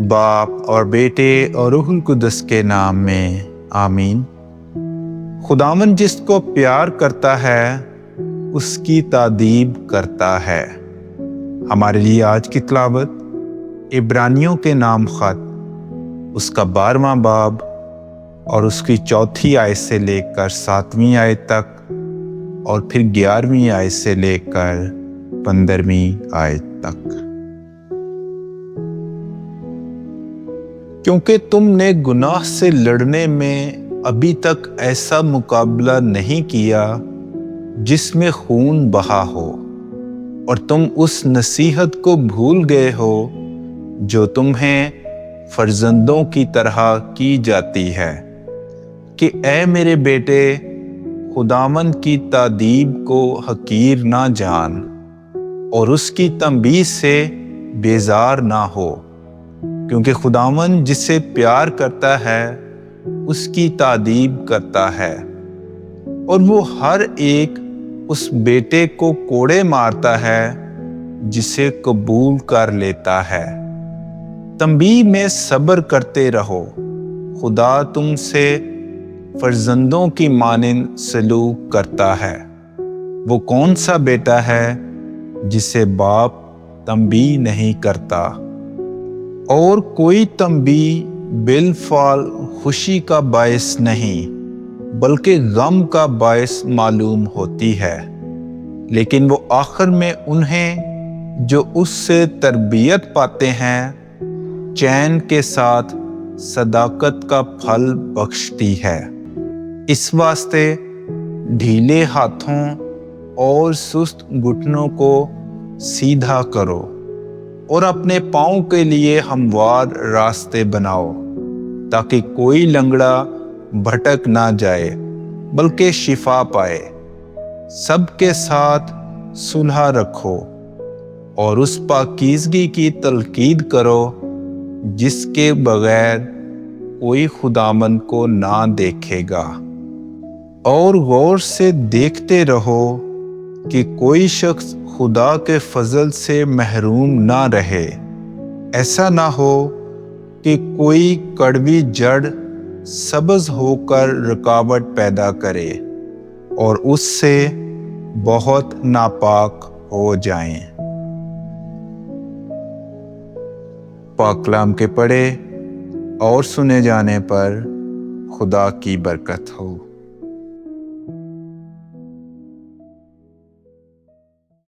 باپ اور بیٹے اور روح القدس کے نام میں آمین۔ خداوند جس کو پیار کرتا ہے اس کی تعظیم کرتا ہے۔ ہمارے لیے آج کی تلاوت عبرانیوں کے نام خط اس کا 12واں باب اور اس کی 4 آیت سے لے کر 7ویں آیت تک اور پھر 11ویں آیت سے لے کر 15ویں آیت تک۔ کیونکہ تم نے گناہ سے لڑنے میں ابھی تک ایسا مقابلہ نہیں کیا جس میں خون بہا ہو، اور تم اس نصیحت کو بھول گئے ہو جو تمہیں فرزندوں کی طرح کی جاتی ہے کہ اے میرے بیٹے، خداوند کی تادیب کو حقیر نہ جان اور اس کی تنبیہ سے بیزار نہ ہو، کیونکہ خداوند جسے پیار کرتا ہے اس کی تادیب کرتا ہے، اور وہ ہر ایک اس بیٹے کو کوڑے مارتا ہے جسے قبول کر لیتا ہے۔ تنبیہ میں صبر کرتے رہو، خدا تم سے فرزندوں کی مانند سلوک کرتا ہے۔ وہ کون سا بیٹا ہے جسے باپ تنبیہ نہیں کرتا؟ اور کوئی تنبیہ بالفعل خوشی کا باعث نہیں بلکہ غم کا باعث معلوم ہوتی ہے، لیکن وہ آخر میں انہیں جو اس سے تربیت پاتے ہیں چین کے ساتھ صداقت کا پھل بخشتی ہے۔ اس واسطے ڈھیلے ہاتھوں اور سست گھٹنوں کو سیدھا کرو اور اپنے پاؤں کے لیے ہموار راستے بناؤ، تاکہ کوئی لنگڑا بھٹک نہ جائے بلکہ شفا پائے۔ سب کے ساتھ صلح رکھو اور اس پاکیزگی کی تلقین کرو جس کے بغیر کوئی خداوند کو نہ دیکھے گا، اور غور سے دیکھتے رہو کہ کوئی شخص خدا کے فضل سے محروم نہ رہے، ایسا نہ ہو کہ کوئی کڑوی جڑ سبز ہو کر رکاوٹ پیدا کرے اور اس سے بہت ناپاک ہو جائیں۔ پاک کلام کے پڑھے اور سنے جانے پر خدا کی برکت ہو۔